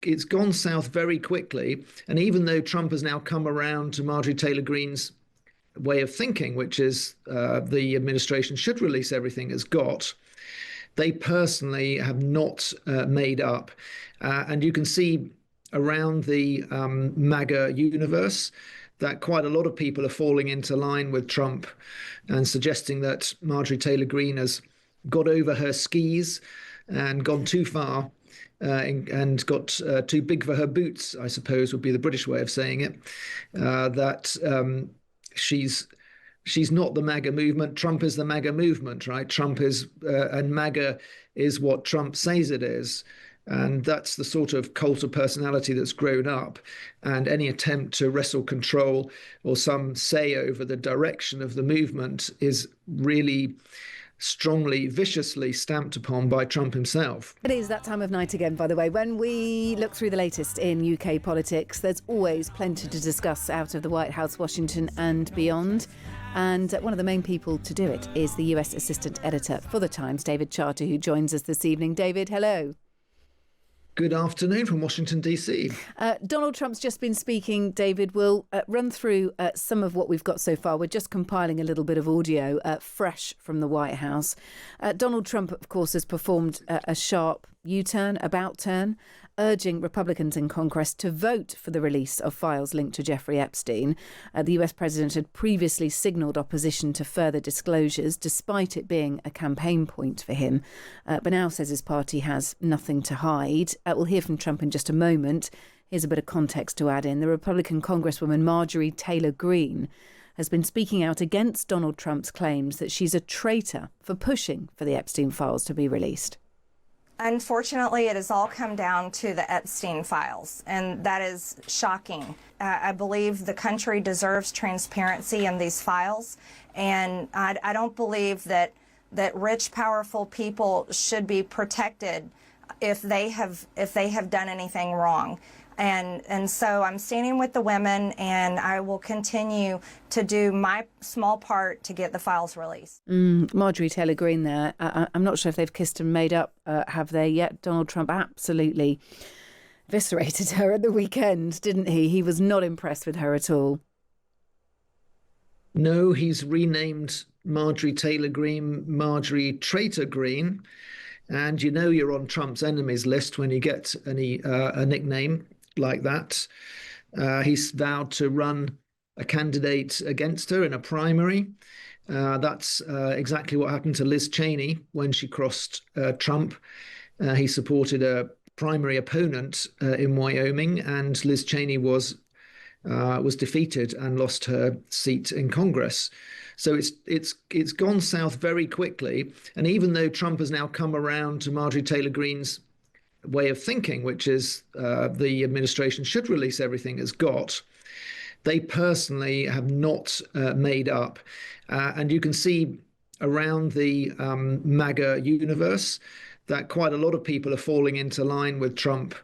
it's gone south very quickly. And even though Trump has now come around to Marjorie Taylor Greene's way of thinking, which is the administration should release everything it's got, they personally have not made up. And you can see around the MAGA universe that quite a lot of people are falling into line with Trump and suggesting that Marjorie Taylor Greene has got over her skis and gone too far and got too big for her boots, I suppose would be the British way of saying it. That she's not the MAGA movement. Trump is the MAGA movement, right? Trump is, and MAGA is what Trump says it is. And that's the sort of cult of personality that's grown up. And any attempt to wrestle control or some say over the direction of the movement is really strongly, viciously stamped upon by Trump himself. It is that time of night again, by the way. When we look through the latest in UK politics, there's always plenty to discuss out of the White House, Washington and beyond. And one of the main people to do it is the US Assistant Editor for The Times, David Charter, who joins us this evening. David, hello. Good afternoon from Washington, D.C. Donald Trump's just been speaking. David, we'll run through some of what we've got so far. We're just compiling a little bit of audio fresh from the White House. Donald Trump, of course, has performed a sharp U-turn, about-turn, urging Republicans in Congress to vote for the release of files linked to Jeffrey Epstein. The US president had previously signalled opposition to further disclosures, despite it being a campaign point for him, but now says his party has nothing to hide. We'll hear from Trump in just a moment. Here's a bit of context to add in. The Republican Congresswoman Marjorie Taylor Greene has been speaking out against Donald Trump's claims that she's a traitor for pushing for the Epstein Files to be released. Unfortunately, it has all come down to the Epstein Files, and that is shocking. I believe the country deserves transparency in these files, and I don't believe that rich, powerful people should be protected if they have done anything wrong. And so I'm standing with the women, and I will continue to do my small part to get the files released. Marjorie Taylor Greene there. I'm not sure if they've kissed and made up, have they yet? Donald Trump absolutely eviscerated her at the weekend, didn't he? He was not impressed with her at all. No, he's renamed Marjorie Taylor Greene Marjorie Traitor Greene. And you know you're on Trump's enemies list when you get a nickname like that. He's vowed to run a candidate against her in a primary. That's exactly what happened to Liz Cheney when she crossed Trump. He supported a primary opponent in Wyoming, and Liz Cheney was defeated and lost her seat in Congress. So it's gone south very quickly. And even though Trump has now come around to Marjorie Taylor Greene's way of thinking, which is the administration should release everything it's got, they personally have not made up. And you can see around the MAGA universe that quite a lot of people are falling into line with Trump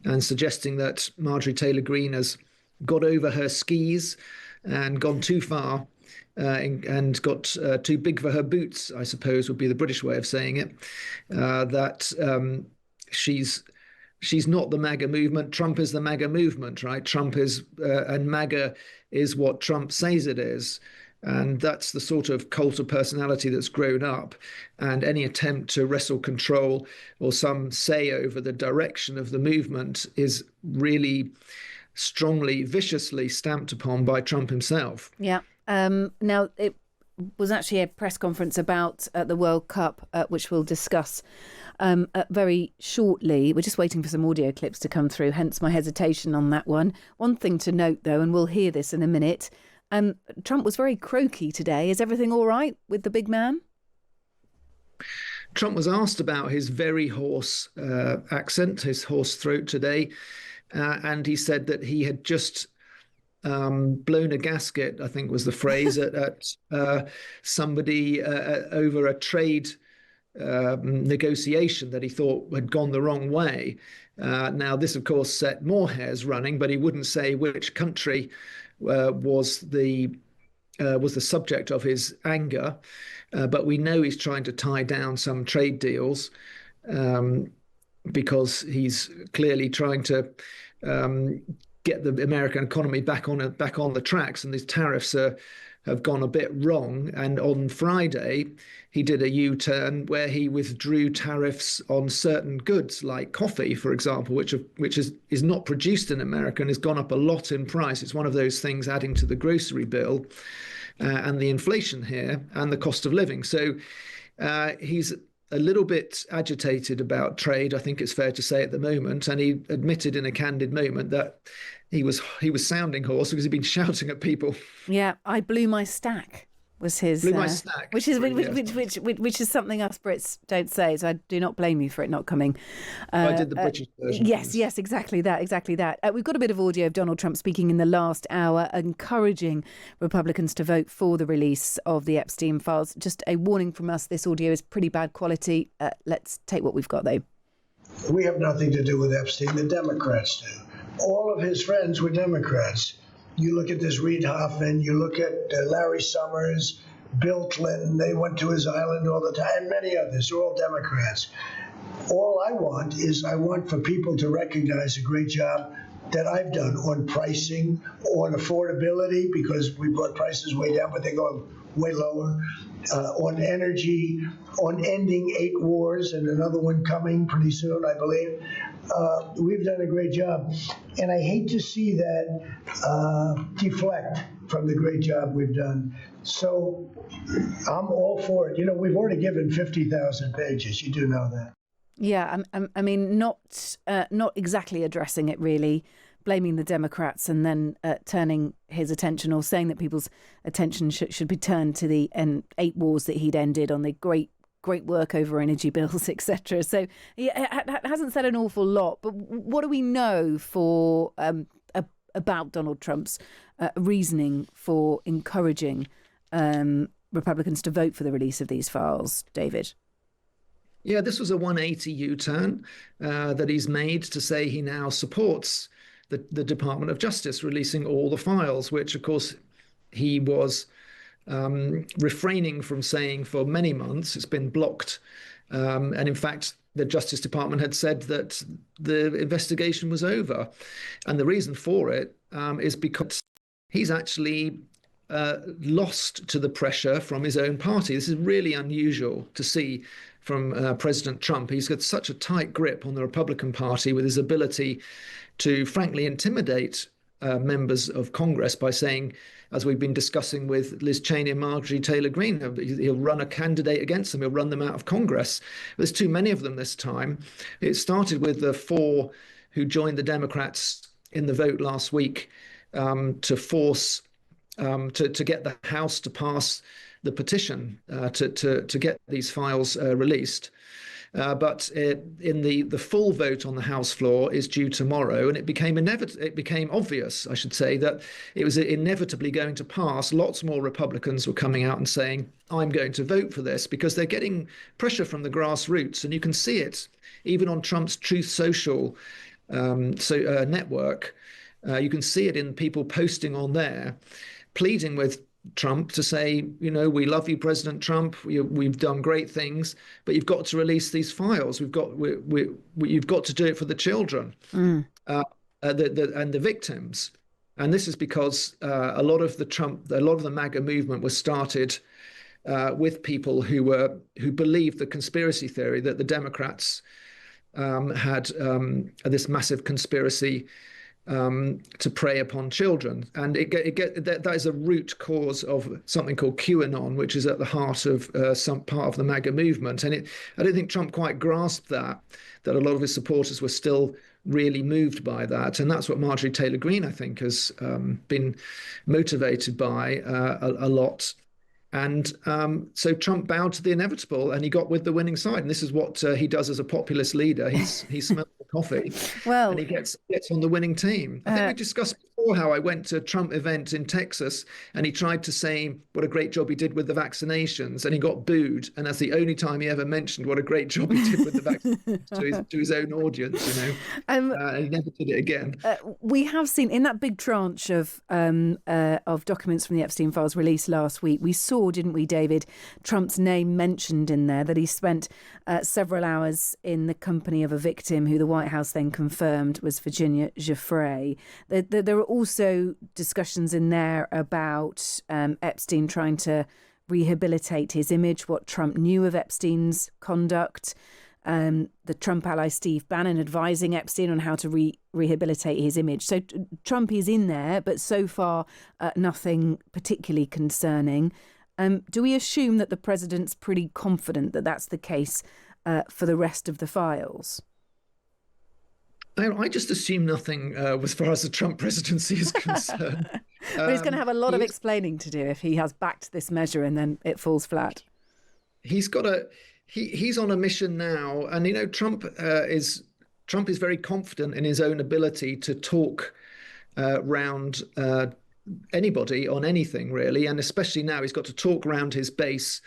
and suggesting that Marjorie Taylor Greene has got over her skis and gone too far and got too big for her boots, I suppose would be the British way of saying it. That she's not the MAGA movement. Trump is the MAGA movement, right? Trump is, and MAGA is what Trump says it is. And that's the sort of cult of personality that's grown up. And any attempt to wrestle control or some say over the direction of the movement is really strongly, viciously stamped upon by Trump himself. Yeah. Now, it was actually a press conference about the World Cup, which we'll discuss very shortly. We're just waiting for some audio clips to come through, hence my hesitation on that one. One thing to note, though, and we'll hear this in a minute, Trump was very croaky today. Is everything all right with the big man? Trump was asked about his very hoarse accent, his hoarse throat today, and he said that he had just blown a gasket, I think was the phrase, at somebody over a trade negotiation that he thought had gone the wrong way. Now, this, of course, set more hairs running, but he wouldn't say which country was the subject of his anger. But we know he's trying to tie down some trade deals. because he's clearly trying to get the American economy back on the tracks, and these tariffs have gone a bit wrong. And on Friday, he did a U-turn where he withdrew tariffs on certain goods like coffee, for example, which is not produced in America and has gone up a lot in price. It's one of those things adding to the grocery bill and the inflation here and the cost of living. So he's a little bit agitated about trade, I think it's fair to say, at the moment. And he admitted in a candid moment that he was sounding hoarse because he'd been shouting at people. Yeah, I blew my stack was his. Blew my stack. Which is something us Brits don't say. So I do not blame you for it not coming. I did the British version. Yes, exactly that. We've got a bit of audio of Donald Trump speaking in the last hour, encouraging Republicans to vote for the release of the Epstein Files. Just a warning from us: this audio is pretty bad quality. Let's take what we've got, though. We have nothing to do with Epstein. The Democrats do. All of his friends were Democrats. You look at this Reid Hoffman, you look at Larry Summers, Bill Clinton, they went to his island all the time, and many others, they're all Democrats. All I want for people to recognize a great job that I've done on pricing, on affordability, because we brought prices way down, but they're going way lower, on energy, on ending 8 wars, and another one coming pretty soon, I believe. We've done a great job. And I hate to see that deflect from the great job we've done. So I'm all for it. You know, we've already given 50,000 pages. You do know that. Yeah, I mean, not exactly addressing it, really, blaming the Democrats and then turning his attention, or saying that people's attention should be turned to the 8 wars that he'd ended, on the great work over energy bills, etc. So he hasn't said an awful lot. But what do we know about Donald Trump's reasoning for encouraging Republicans to vote for the release of these files, David? Yeah, this was a 180 U-turn that he's made to say he now supports the Department of Justice releasing all the files, which, of course, he was refraining from saying for many months. It's been blocked. And in fact, the Justice Department had said that the investigation was over. And the reason for it is because he's actually lost to the pressure from his own party. This is really unusual to see from President Trump. He's got such a tight grip on the Republican Party with his ability to, frankly, intimidate members of Congress by saying, as we've been discussing with Liz Cheney and Marjorie Taylor Greene, he'll run a candidate against them. He'll run them out of Congress. There's too many of them this time. It started with the 4 who joined the Democrats in the vote last week to force to get the House to pass the petition to get these files released. But in the full vote on the House floor is due tomorrow, and it became obvious, I should say, that it was inevitably going to pass. Lots more Republicans were coming out and saying, I'm going to vote for this, because they're getting pressure from the grassroots, and you can see it even on Trump's Truth Social network. You can see it in people posting on there, pleading with Trump to say, you know, we love you, President Trump. We've done great things, but you've got to release these files. You've got to do it for the children and the victims. And this is because a lot of the MAGA movement was started with people who believed the conspiracy theory that the Democrats had this massive conspiracy to prey upon children. And that is a root cause of something called QAnon, which is at the heart of some part of the MAGA movement. And I don't think Trump quite grasped that a lot of his supporters were still really moved by that. And that's what Marjorie Taylor Greene, I think, has been motivated by a lot. And so Trump bowed to the inevitable, and he got with the winning side. And this is what he does as a populist leader. He smells coffee, Well, and he gets on the winning team. I think we discussed before how I went to a Trump event in Texas, and he tried to say what a great job he did with the vaccinations, and he got booed. And that's the only time he ever mentioned what a great job he did with the vaccinations to his own audience, and he never did it again. We have seen in that big tranche of documents from the Epstein Files released last week, we saw, didn't we, David, Trump's name mentioned in there, that he spent several hours in the company of a victim who the White House then confirmed was Virginia Giuffre. There are also discussions in there about Epstein trying to rehabilitate his image, what Trump knew of Epstein's conduct, the Trump ally Steve Bannon advising Epstein on how to rehabilitate his image. So Trump is in there, but so far nothing particularly concerning. Do we assume that the president's pretty confident that that's the case for the rest of the files? I just assume nothing as far as the Trump presidency is concerned. But he's going to have a lot of explaining to do if he has backed this measure and then it falls flat. He's on a mission now, and Trump is very confident in his own ability to talk round anybody on anything, really, and especially now he's got to talk round his base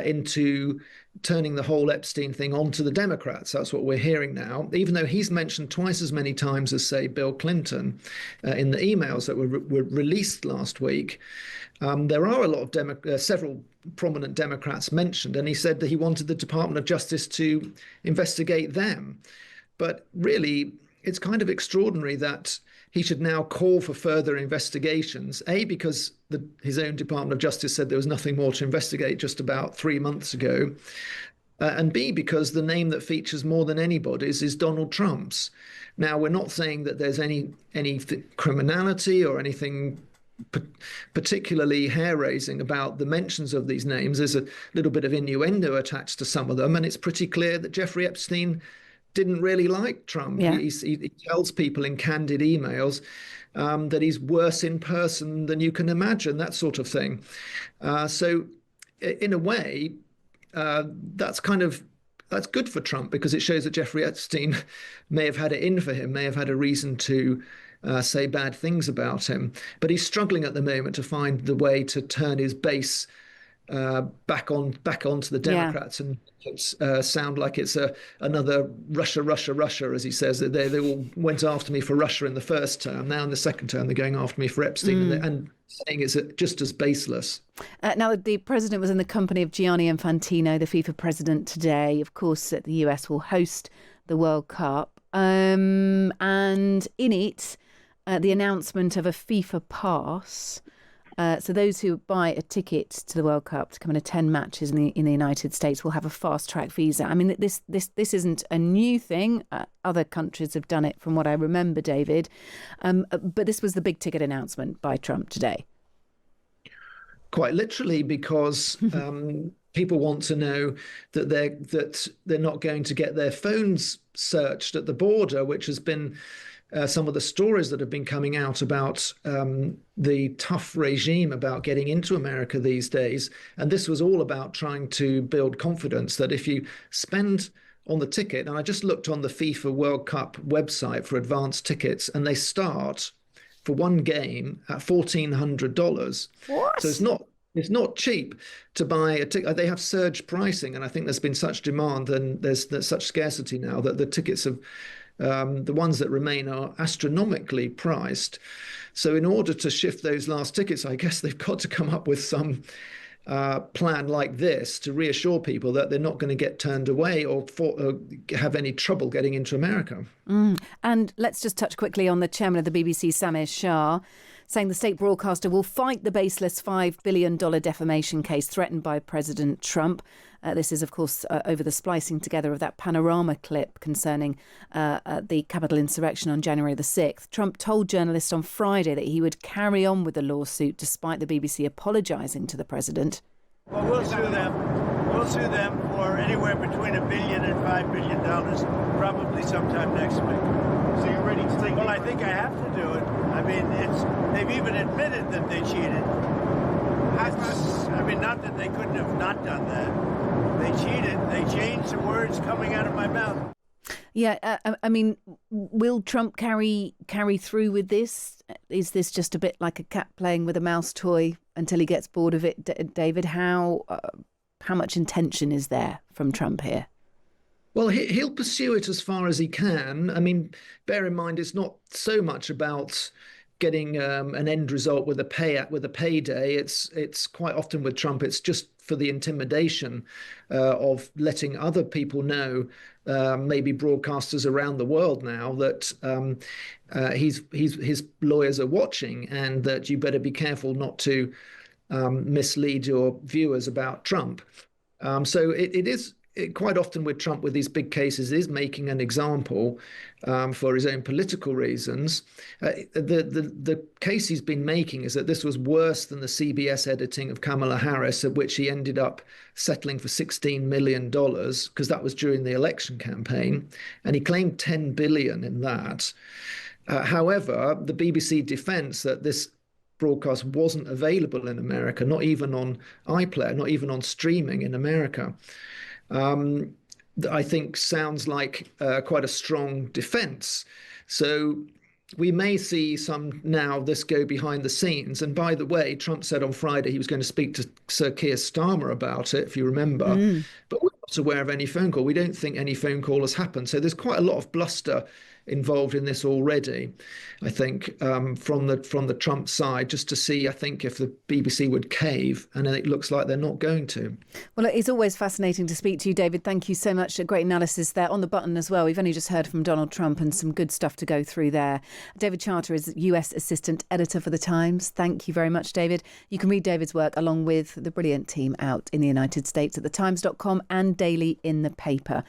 into turning the whole Epstein thing onto the Democrats. That's what we're hearing now, even though he's mentioned twice as many times as, say, Bill Clinton in the emails that were released last week. There are a lot of several prominent Democrats mentioned, and he said that he wanted the Department of Justice to investigate them. But really, it's kind of extraordinary that he should now call for further investigations, A, because his own Department of Justice said there was nothing more to investigate just about 3 months ago, and B, because the name that features more than anybody's is Donald Trump's. Now, we're not saying that there's any criminality or anything particularly hair-raising about the mentions of these names. There's a little bit of innuendo attached to some of them, and it's pretty clear that Jeffrey Epstein didn't really like Trump. Yeah. He tells people in candid emails that he's worse in person than you can imagine, that sort of thing. So in a way, that's good for Trump, because it shows that Jeffrey Epstein may have had it in for him, may have had a reason to say bad things about him. But he's struggling at the moment to find the way to turn his base back onto the Democrats, and sound like it's another Russia, as he says. They all went after me for Russia in the first term. Now in the second term, they're going after me for Epstein, and saying it's just as baseless. Now, the president was in the company of Gianni Infantino, the FIFA president, today. Of course, the US will host the World Cup. And in it, the announcement of a FIFA pass. So those who buy a ticket to the World Cup to come and attend matches in the United States will have a fast-track visa. I mean, this isn't a new thing. Other countries have done it, from what I remember, David. But this was the big-ticket announcement by Trump today. Quite literally, because people want to know that they're not going to get their phones searched at the border, which has been some of the stories that have been coming out about the tough regime about getting into America these days. And this was all about trying to build confidence that if you spend on the ticket, and I just looked on the FIFA World Cup website for advanced tickets, and they start for one game at $1,400. What? So it's not cheap to buy a ticket. They have surge pricing, and I think there's been such demand and there's such scarcity now that the tickets have the ones that remain are astronomically priced. So in order to shift those last tickets, I guess they've got to come up with some plan like this to reassure people that they're not going to get turned away or have any trouble getting into America. And let's just touch quickly on the chairman of the BBC, Samir Shah, saying the state broadcaster will fight the baseless $5 billion defamation case threatened by President Trump. This is, of course, over the splicing together of that panorama clip concerning the Capitol insurrection on January the 6th. Trump told journalists on Friday that he would carry on with the lawsuit despite the BBC apologising to the president. Well, we'll sue them. We'll sue them for anywhere between $1 billion and $5 billion, probably sometime next week. So you're ready to take? Well, I think I have to do it. I mean, they've even admitted that they cheated. I mean, not that they couldn't have not done that. They cheated. They changed the words coming out of my mouth. Yeah, I mean, will Trump carry through with this? Is this just a bit like a cat playing with a mouse toy until he gets bored of it, David? How much intention is there from Trump here? Well, he'll pursue it as far as he can. I mean, bear in mind, it's not so much about getting an end result with a payday. It's quite often with Trump, it's just for the intimidation of letting other people know, maybe broadcasters around the world now, that his lawyers are watching and that you better be careful not to mislead your viewers about Trump. So it is quite often with Trump, with these big cases, is making an example for his own political reasons. The case he's been making is that this was worse than the CBS editing of Kamala Harris, at which he ended up settling for $16 million, because that was during the election campaign, and he claimed $10 billion in that. However, the BBC defense that this broadcast wasn't available in America, not even on iPlayer, not even on streaming in America, I think sounds like quite a strong defense. So we may see some now this go behind the scenes. And by the way, Trump said on Friday he was going to speak to Sir Keir Starmer about it, if you remember. But we're not aware of any phone call. We don't think any phone call has happened. So there's quite a lot of bluster involved in this already, I think, from the Trump side, just to see, I think, if the BBC would cave, and it looks like they're not going to. Well, it's always fascinating to speak to you, David. Thank you so much. A great analysis there on the button as well. We've only just heard from Donald Trump and some good stuff to go through there. David Charter is US Assistant Editor for The Times. Thank you very much, David. You can read David's work along with the brilliant team out in the United States at thetimes.com and daily in the paper.